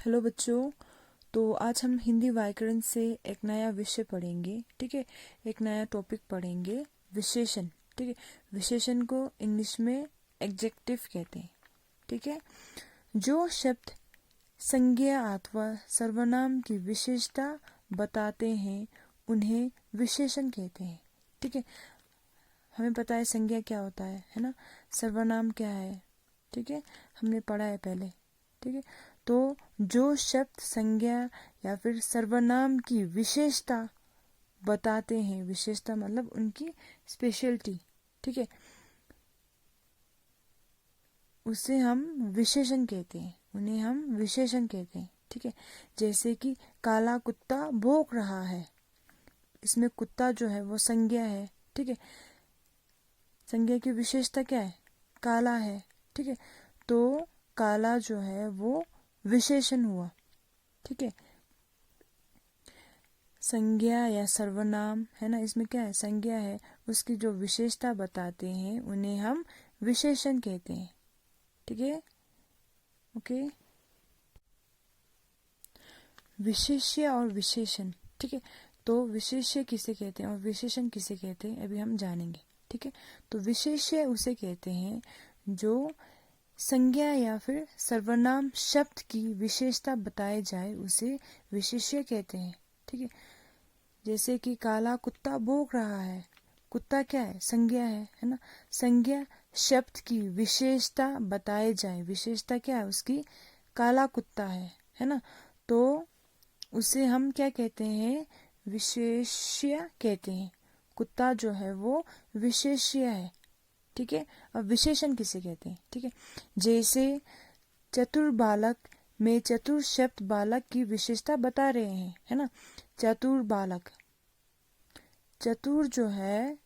Hello बच्चों। तो आज हम हिंदी व्याकरण से एक नया विषय पढ़ेंगे। ठीक है, एक नया टॉपिक पढ़ेंगे, विशेषण। ठीक है, विशेषण को इंग्लिश में एडजेक्टिव कहते हैं। ठीक है, जो शब्द संज्ञा अथवा सर्वनाम की विशेषता बताते हैं उन्हें विशेषण कहते हैं। ठीक है, हमें पता है संज्ञा क्या होता है ना, सर्वनाम क्या है। ठीक है, हमने पढ़ा है पहले। ठीक है, तो जो शब्द संज्ञा या फिर सर्वनाम की विशेषता बताते हैं, विशेषता मतलब उनकी स्पेशलिटी, ठीक है, उसे हम विशेषण कहते हैं, उन्हें हम विशेषण कहते हैं। ठीक है, जैसे कि काला कुत्ता भौंक रहा है, इसमें कुत्ता जो है वो संज्ञा है। ठीक है, संज्ञा की विशेषता क्या है? काला है। ठीक है, तो काला जो है वो विशेषण हुआ। ठीक है, संज्ञा या सर्वनाम है ना, इसमें क्या है? संज्ञा है, उसकी जो विशेषता बताते हैं उन्हें हम विशेषण कहते हैं। ठीक है, ओके। विशेष्य और विशेषण। ठीक है, तो विशेष्य किसे कहते हैं और विशेषण किसे कहते हैं अभी हम जानेंगे। ठीक है, तो विशेष्य उसे कहते हैं जो संज्ञा या फिर सर्वनाम शब्द की विशेषता बताए जाए उसे विशेष्य कहते हैं। ठीक है, जैसे कि काला कुत्ता भौंक रहा है, कुत्ता क्या है? संज्ञा है ना। संज्ञा शब्द की विशेषता बताए जाए, विशेषता क्या है उसकी? काला कुत्ता है ना, तो उसे हम क्या कहते हैं? विशेष्य कहते हैं। कुत्ता जो है वो विशेष्य है। ठीक है, अब विशेषण किसे कहते हैं? ठीक है, जैसे चतुर बालक में चतुर शब्द बालक की विशेषता बता रहे हैं, है ना। चतुर बालक, चतुर जो है,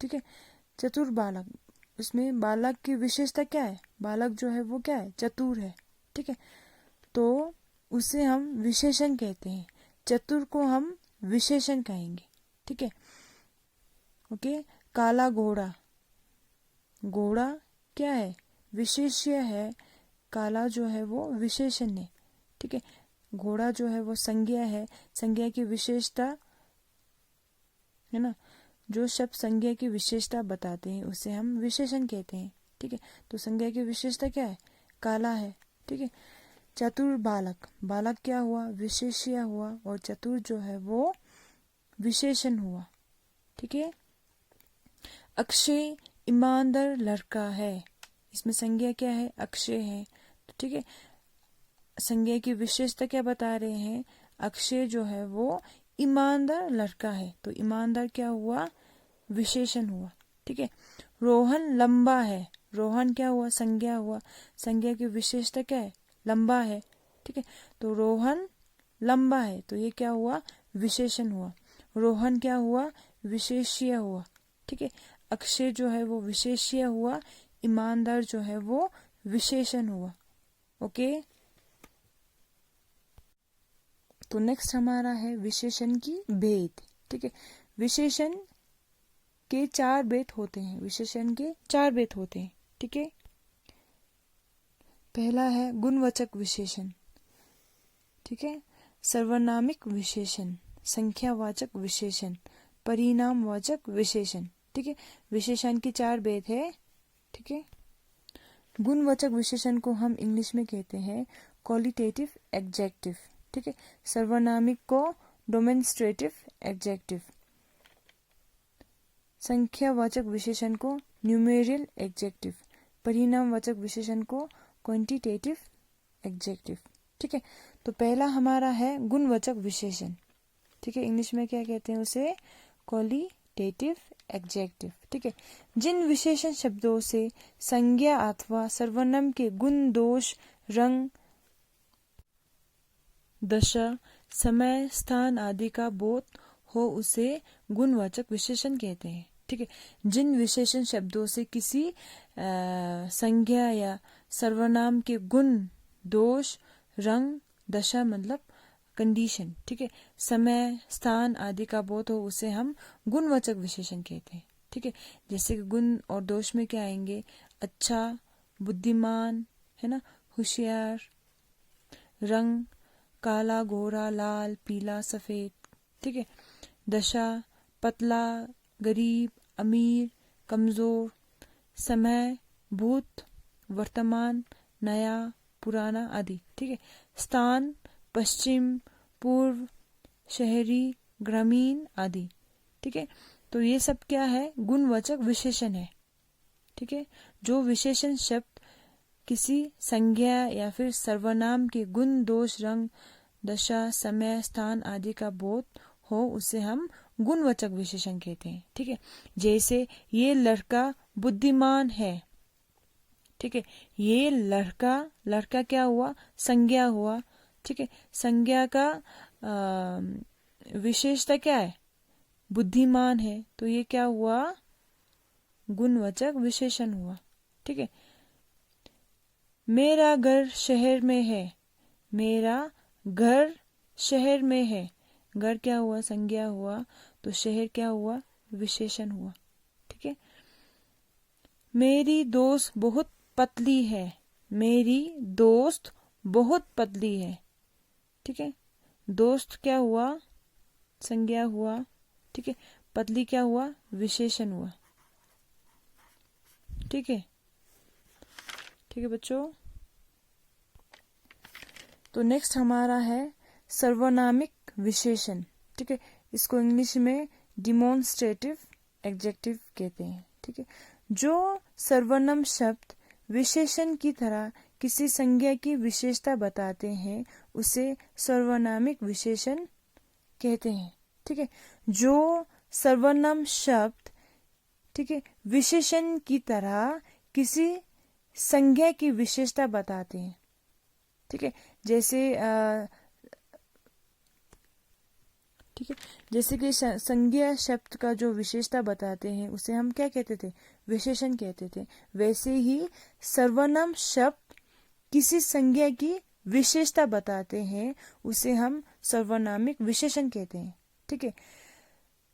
ठीक है, चतुर बालक, उसमें बालक की विशेषता क्या है? बालक जो है वो क्या है? चतुर है। ठीक है, तो उसे हम विशेषण कहते हैं, चतुर को हम विशेषण कहेंगे। ठीक है, ओके। काला घोड़ा, घोड़ा क्या है? विशेष्य है, काला जो है वो विशेषण है। ठीक है, घोड़ा जो है वो संज्ञा है, संज्ञा की विशेषता है ना, जो शब्द संज्ञा की विशेषता बताते हैं उसे हम विशेषण कहते हैं। ठीक है, तो संज्ञा की विशेषता क्या है? काला है। ठीक है, चतुर बालक, बालक क्या हुआ? विशेष्य हुआ, और चतुर जो है वो विशेषण हुआ। ठीक है, अक्षय ईमानदार लड़का है, इसमें संज्ञा क्या है? अक्षय है। ठीक है, संज्ञा की विशेषता क्या बता रहे हैं? अक्षय जो है वो ईमानदार लड़का है, तो ईमानदार क्या हुआ? विशेषण हुआ। ठीक है, रोहन लंबा है, रोहन क्या हुआ? संज्ञा हुआ, संज्ञा की विशेषता क्या है? लंबा है। ठीक है, तो रोहन लंबा है, तो ये क्या हुआ? विशेषण हुआ। रोहन क्या हुआ? विशेष्य हुआ। ठीक है, अक्षय जो है वो विशेष्य हुआ, ईमानदार जो है वो विशेषण हुआ। ओके, तो नेक्स्ट हमारा है विशेषण की भेद। ठीक है, विशेषण के 4 भेद होते हैं, विशेषण के 4 भेद होते हैं। ठीक है, पहला है गुणवाचक विशेषण। ठीक है, सर्वनामिक विशेषण, संख्यावाचक विशेषण, परिणामवाचक विशेषण। ठीक है, विशेषण की 4 भेद है। ठीक है, गुणवाचक विशेषण को हम इंग्लिश में कहते हैं क्वालिटेटिव एडजेक्टिव। ठीक है, सर्वनामिक को डेमोन्स्ट्रेटिव एडजेक्टिव, संख्यावाचक विशेषण को न्यूमेरियल एडजेक्टिव, परिणामवाचक विशेषण को क्वांटिटेटिव एडजेक्टिव। ठीक है, तो पहला हमारा है गुणवाचक विशेषण। ठीक है, इंग्लिश में क्या कहते हैं उसे? Qualitative adjective. ठीक है, जिन विशेषण शब्दों से संज्ञा अथवा सर्वनाम के गुण, दोष, रंग, दशा, समय, स्थान आदि का बोध हो उसे गुणवाचक विशेषण कहते हैं। ठीक है, जिन विशेषण शब्दों से किसी संज्ञा या सर्वनाम के गुण, दोष, रंग, दशा मतलब कंडीशन, ठीक है, समय, स्थान आदि का बोध हो उसे हम गुणवाचक विशेषण कहते हैं। ठीक है, जैसे कि गुण और दोष में क्या आएंगे? अच्छा, बुद्धिमान, है ना, होशियार, रंग, काला, गोरा, लाल, पीला, सफेद, ठीक है। दशा, पतला, गरीब, अमीर, कमजोर। समय, भूत, वर्तमान, नया, पुराना आदि, ठीक है। स्थान, पश्चिम, पूर्व, शहरी, ग्रामीण आदि, ठीक है। तो ये सब क्या है, गुणवाचक विशेषण है, ठीक है। जो विशेषण शब्द किसी संज्ञा या फिर सर्वनाम के गुण, दोष, रंग, दशा, समय, स्थान आदि का बोध हो उसे हम गुणवाचक विशेषण कहते हैं, ठीक है। जैसे ये लड़का बुद्धिमान है, ठीक है। ये लड़का क्या हुआ, संज्ञा हुआ, ठीक है। संज्ञा का विशेषता क्या है, बुद्धिमान है, तो ये क्या हुआ, गुणवाचक विशेषण हुआ, ठीक है। मेरा घर शहर में है, मेरा घर शहर में है, घर क्या हुआ, संज्ञा हुआ, तो शहर क्या हुआ, विशेषण हुआ, ठीक है। मेरी दोस्त बहुत पतली है, मेरी दोस्त बहुत पतली है, ठीक है। दोस्त क्या हुआ, संज्ञा हुआ, ठीक है। पतली क्या हुआ, विशेषण हुआ, ठीक है, ठीक है बच्चों। तो नेक्स्ट हमारा है सर्वनामिक विशेषण, ठीक है। इसको इंग्लिश में डिमॉन्स्ट्रेटिव एडजेक्टिव कहते हैं, ठीक है। जो सर्वनाम शब्द विशेषण की तरह किसी संज्ञा की विशेषता बताते हैं उसे सर्वनामिक विशेषण कहते हैं, ठीक है। जो सर्वनाम शब्द, ठीक है, विशेषण की तरह किसी संज्ञा की विशेषता बताते हैं, ठीक है। जैसे ठीक है, जैसे कि संज्ञा शब्द का जो विशेषता बताते हैं उसे हम क्या कहते थे, विशेषण कहते थे। वैसे ही सर्वनाम शब्द किसी संज्ञा की विशेषता बताते हैं उसे हम सर्वनामिक विशेषण कहते हैं, ठीक है।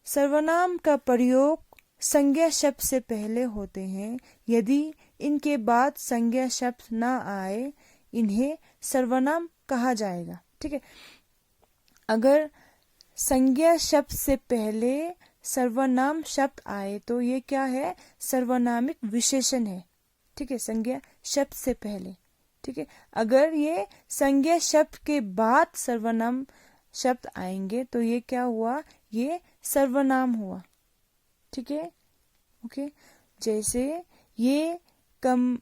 सर्वनाम का प्रयोग संज्ञा शब्द से पहले होते हैं। यदि इनके बाद संज्ञा शब्द ना आए इन्हें सर्वनाम कहा जाएगा, ठीक है। अगर संज्ञा शब्द से पहले सर्वनाम शब्द आए तो ये क्या है, सर्वनामिक विशेषण है, ठीक है, संज्ञा शब्द से पहले, ठीक है। अगर ये संज्ञा शब्द के बाद सर्वनाम शब्द आएंगे तो ये क्या हुआ, ये सर्वनाम हुआ, ठीक है, ओके। जैसे ये कलम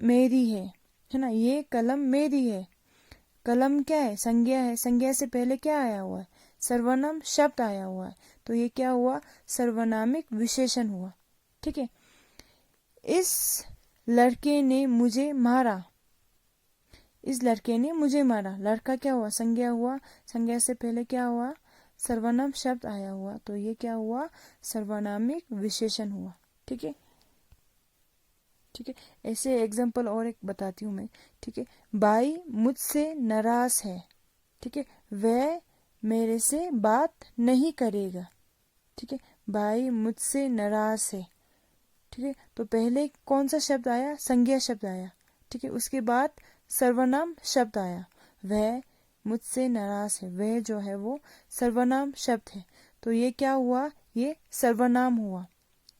मेरी है ना, ये कलम मेरी है। कलम क्या है, संज्ञा है, संज्ञा से पहले क्या आया हुआ है, सर्वनाम शब्द आया हुआ है, तो ये क्या हुआ, सर्वनामिक विशेषण हुआ, ठीक है। इस लड़के ने मुझे मारा, इस लड़के ने मुझे मारा, लड़का क्या हुआ, संज्ञा हुआ, संज्ञा से पहले क्या हुआ, सर्वनाम शब्द आया हुआ, तो ये क्या हुआ, सर्वनामिक विशेषण हुआ, ठीक है, ठीक है। ऐसे एग्जांपल और एक बताती हूँ मैं, ठीक है। भाई मुझसे नाराज है, ठीक है, वह मेरे से बात नहीं करेगा, ठीक है। भाई मुझसे नाराज है, ठीक है। तो पहले कौन सा शब्द आया, संज्ञा शब्द आया, ठीक है। उसके बाद सर्वनाम शब्द आया, वह मुझसे नाराज है, वह जो है वो सर्वनाम शब्द है, तो ये क्या हुआ, ये सर्वनाम हुआ,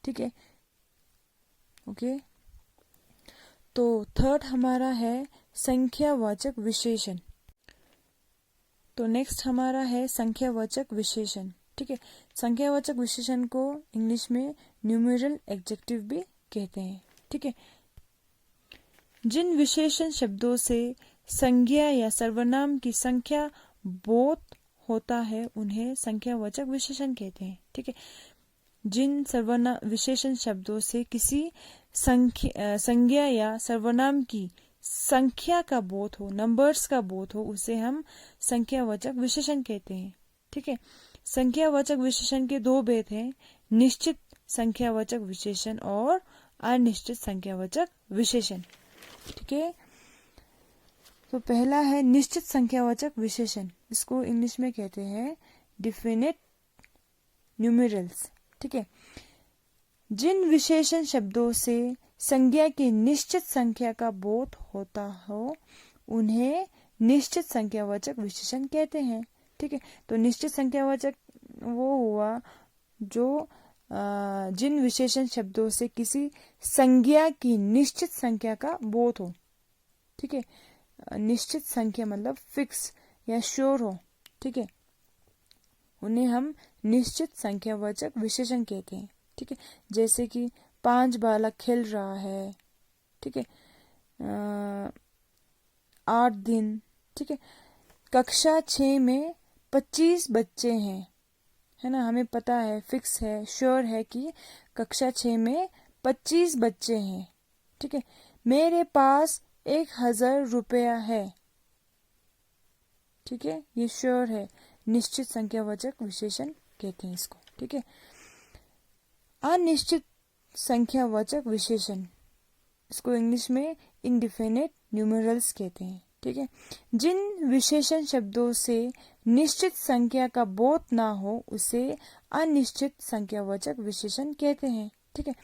ठीक है, ओके। तो थर्ड हमारा है संख्यावाचक विशेषण। तो नेक्स्ट हमारा है संख्यावाचक विशेषण, ठीक है। संख्यावाचक विशेषण को इंग्लिश में न्यूमेरल एडजेक्टिव भी कहते हैं, ठीक है। जिन विशेषण शब्दों से संज्ञा या सर्वनाम की संख्या बोध होता है उन्हें संख्यावाचक विशेषण कहते हैं, ठीक है। जिन सर्वनाम विशेषण शब्दों से किसी संज्ञा या सर्वनाम की संख्या का बोध हो, नंबर्स का बोध हो, उसे हम संख्यावाचक विशेषण कहते हैं, ठीक है। संख्यावाचक विशेषण के दो भेद हैं, निश्चित संख्यावाचक विशेषण और अनिश्चित संख्यावाचक विशेषण, ठीक है। तो पहला है निश्चित संख्यावाचक विशेषण, इसको इंग्लिश में कहते हैं डिफिनिट न्यूमेरल्स, ठीक है। जिन विशेषण शब्दों से संज्ञा की निश्चित संख्या का बोध होता हो उन्हें निश्चित संख्यावाचक विशेषण कहते हैं। ठीक है, तो निश्चित संख्यावाचक वो हुआ जो जिन विशेषण शब्दों से किसी संज्ञा की निश्चित संख्या का बोध हो। ठीक है, निश्चित संख्या मतलब फिक्स या श्योर हो। ठीक है, उन्हें हम निश्चित संख्यावाचक विशेषण कहते हैं। ठीक है, जैसे कि 5 बालक खेल रहा है। ठीक है, 8 दिन। ठीक है, कक्षा 6 में 25 बच्चे हैं, है ना। हमें पता है, फिक्स है, श्योर है कि कक्षा 6 में 25 बच्चे हैं। ठीक है, मेरे पास 1000 रुपया है। ठीक है, ये श्योर है, निश्चित संख्यावाचक विशेषण कहते हैं इसको। ठीक है, अनिश्चित संख्यावाचक विशेषण, इसको इंग्लिश में इंडिफिनिट न्यूमेरल्स कहते हैं। ठीक है, जिन विशेषण शब्दों से निश्चित संख्या का बोध ना हो उसे अनिश्चित संख्यावाचक विशेषण कहते हैं। ठीक है,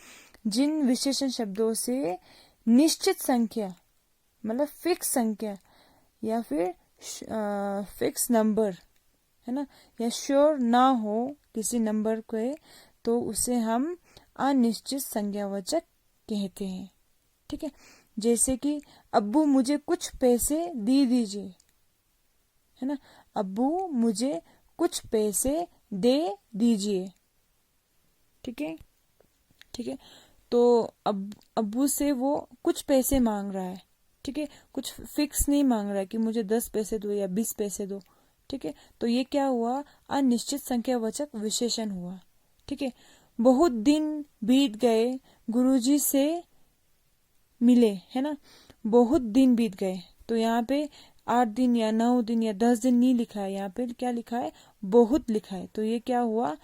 जिन विशेषण शब्दों से निश्चित संख्या मतलब फिक्स संख्या या फिर फिक्स नंबर, है ना, या श्योर ना हो किसी नंबर के, तो उसे हम अनिश्चित संख्यावाचक कहते हैं। ठीक है, जैसे कि अब्बू मुझे कुछ पैसे दे दीजिए, है ना। अब्बू मुझे कुछ पैसे दे दीजिए। ठीक है, ठीक है, तो अब्बू से वो कुछ पैसे मांग रहा है। ठीक है, कुछ फिक्स नहीं मांग रहा है कि मुझे 10 पैसे दो या 20 पैसे दो। ठीक है, तो ये क्या हुआ, अनिश्चित संख्यावाचक विशेषण हुआ। ठीक है, बहुत दिन बीत गए, गुरुजी से मिले, है ना। बहुत दिन बीत गए, तो यहाँ पे 8 दिन या 9 दिन या 10 दिन नहीं लिखा है, यहाँ पे क्या लिखा है, बहुत लिखा है। तो ये क्या हुआ,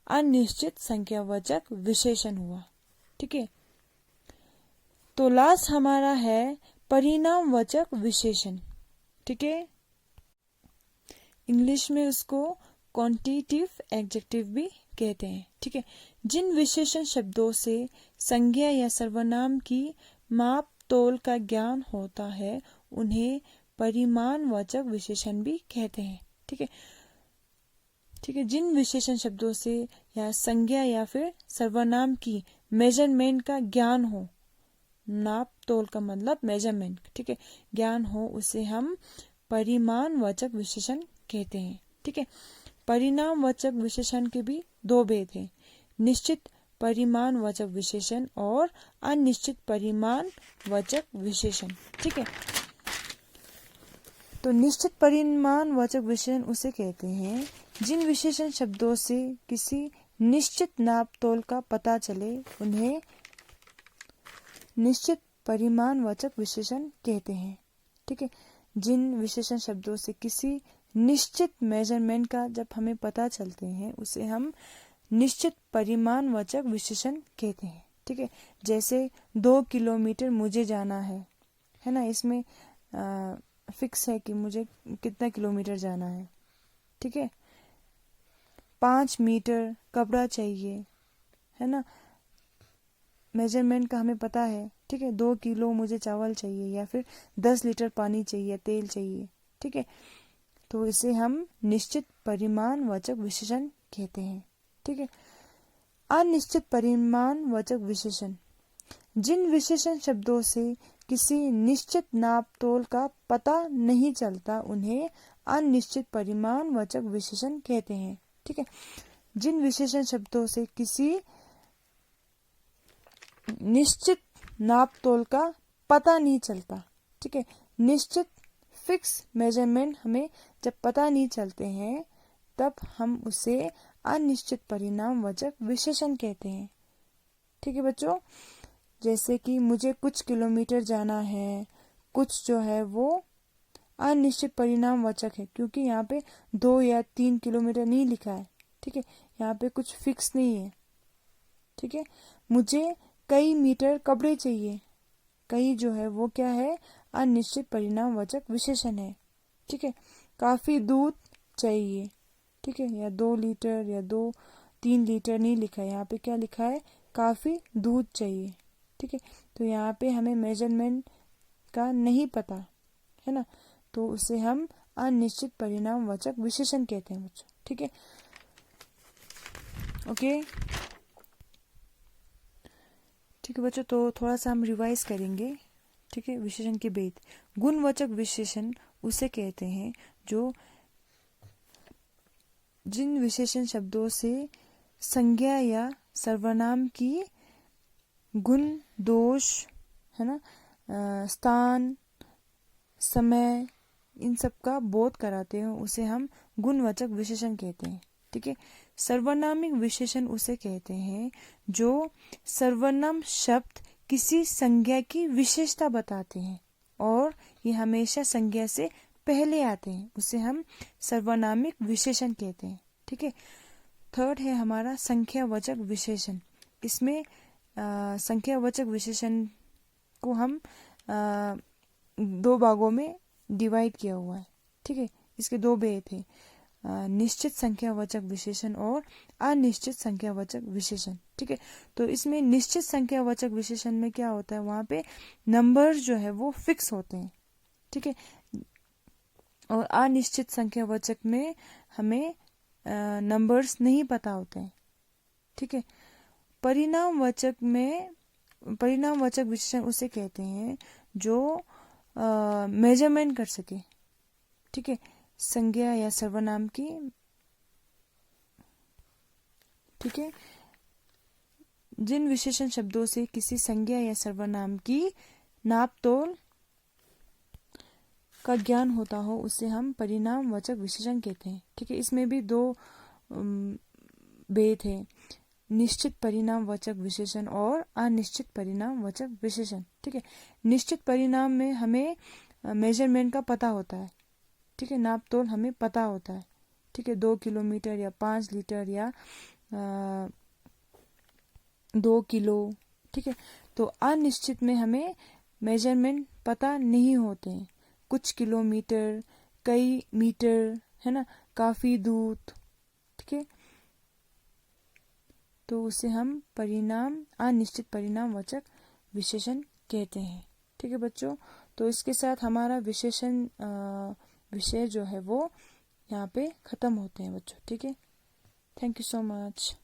अनिश्चित संख्यावाचक विशेषण हुआ। ठीक है, तो लास्ट हमारा है परिणामवाचक विशेषण। ठीक है, इंग्लिश में उसको क्वांटिटेटिव एडजेक्टिव भी कहते हैं। ठीक है, जिन विशेषण शब्दों से संज्ञा या सर्वनाम की माप तोल का ज्ञान होता है उन्हें परिमाणवाचक विशेषण भी कहते हैं। ठीक है, ठीक है, जिन विशेषण शब्दों से या संज्ञा या फिर सर्वनाम की मेजरमेंट का ज्ञान हो, नाप तोल का मतलब मेजरमेंट, ठीक है, ज्ञान हो, उसे हम परिमाणवाचक विशेषण कहते हैं। ठीक है, परिणामवाचक विशेषण के भी 2 भेद हैं, निश्चित परिमाणवाचक विशेषण और अनिश्चित परिमाणवाचक विशेषण। ठीक है, तो निश्चित परिमाणवाचक विशेषण उसे कहते हैं जिन विशेषण शब्दों से किसी निश्चित नाप तोल का पता चले उन्हें निश्चित परिमाणवाचक विशेषण कहते हैं। ठीक है, जिन विशेषण शब्दों से किसी निश्चित मेजरमेंट का जब हमें पता चलते हैं उसे हम निश्चित परिमाणवाचक विशेषण कहते हैं। ठीक है, जैसे 2 किलोमीटर मुझे जाना है ना, इसमें फिक्स है कि मुझे कितना किलोमीटर जाना है। ठीक है, 5 मीटर कपड़ा चाहिए, है ना, मेजरमेंट का हमें पता है। ठीक है, 2 किलो मुझे चावल चाहिए या फिर 10 लीटर पानी चाहिए, तेल चाहिए। ठीक है, तो इसे हम निश्चित परिमाणवाचक विशेषण कहते हैं। ठीक है, अनिश्चित परिमाणवाचक विशेषण, जिन विशेषण शब्दों से किसी निश्चित नाप तोल का पता नहीं चलता उन्हें अनिश्चित परिमाणवाचक विशेषण कहते हैं। ठीक है, जिन विशेषण शब्दों से किसी निश्चित नाप तोल का पता नहीं चलता, ठीक है, निश्चित फिक्स मेजरमेंट हमें जब पता नहीं चलते हैं तब हम उसे अनिश्चित परिमाणवाचक विशेषण कहते हैं। ठीक है बच्चों, जैसे कि मुझे कुछ किलोमीटर जाना है, कुछ जो है वो अनिश्चित परिमाणवाचक है क्योंकि यहाँ पे 2 या 3 किलोमीटर नहीं लिखा है। ठीक है, यहाँ पे कुछ फिक्स नहीं है। ठीक है, मुझे कई मीटर कपड़े चाहिए, कई जो है वो क्या है, अनिश्चित परिमाणवाचक विशेषण है। ठीक है, काफी दूध चाहिए, ठीक है, या 2 लीटर या 3 लीटर नहीं लिखा है, यहाँ पे क्या लिखा है, काफी दूध चाहिए। ठीक है, तो यहाँ पे हमें मेजरमेंट का नहीं पता, है ना, तो उसे हम अनिश्चित परिणामवाचक विशेषण कहते हैं बच्चों। ठीक है, ओके, ठीक है बच्चों, तो थोड़ा सा हम रिवाइज करेंगे। ठीक है, विशेषण के भेद। गुणवाचक विशेषण उसे कहते हैं जो जिन विशेषण शब्दों से संज्ञा या सर्वनाम की गुण, दोष, है ना, स्थान, समय, इन सब का बोध कराते हैं, उसे हम गुणवाचक विशेषण कहते हैं। ठीक है, सर्वनामिक विशेषण उसे कहते हैं जो सर्वनाम शब्द किसी संज्ञा की विशेषता बताते हैं और ये हमेशा संज्ञा से पहले आते हैं, उसे हम सर्वनामिक विशेषण कहते हैं। ठीक है, थर्ड है हमारा संख्यावाचक विशेषण। इसमें संख्यावाचक विशेषण को हम दो भागों में डिवाइड किया हुआ है। ठीक है, इसके दो भेद हैं, निश्चित संख्यावाचक विशेषण और अनिश्चित संख्यावाचक विशेषण। ठीक है, तो इसमें निश्चित संख्यावाचक विशेषण में क्या होता है, वहां पे नंबर जो है वो फिक्स होते हैं। ठीक है, और अनिश्चित संख्यावाचक में हमें नंबर्स नहीं पता होते हैं। ठीक है, परिणामवाचक विशेषण उसे कहते हैं जो मेजरमेंट कर सके। ठीक है, संज्ञा या सर्वनाम की। ठीक है, जिन विशेषण शब्दों से किसी संज्ञा या सर्वनाम की नापतोल का ज्ञान होता हो उसे हम परिणामवाचक विशेषण कहते हैं। ठीक है, इसमें भी दो भेद है, निश्चित परिणामवाचक विशेषण और अनिश्चित परिणामवाचक विशेषण। ठीक है, निश्चित परिणाम में हमें मेजरमेंट का पता होता है। ठीक है, नापतोल हमें पता होता है। ठीक है, 2 किलोमीटर या 5 लीटर या 2 किलो। ठीक है, तो अनिश्चित में हमें मेजरमेंट पता नहीं होते हैं, कुछ किलोमीटर, कई मीटर, है ना, काफी दूर। ठीक है, तो उसे हम अनिश्चित परिणामवाचक विशेषण कहते हैं। ठीक है बच्चों, तो इसके साथ हमारा विषय जो है वो यहाँ पे खत्म होते हैं बच्चों। ठीक है, थैंक यू सो मच।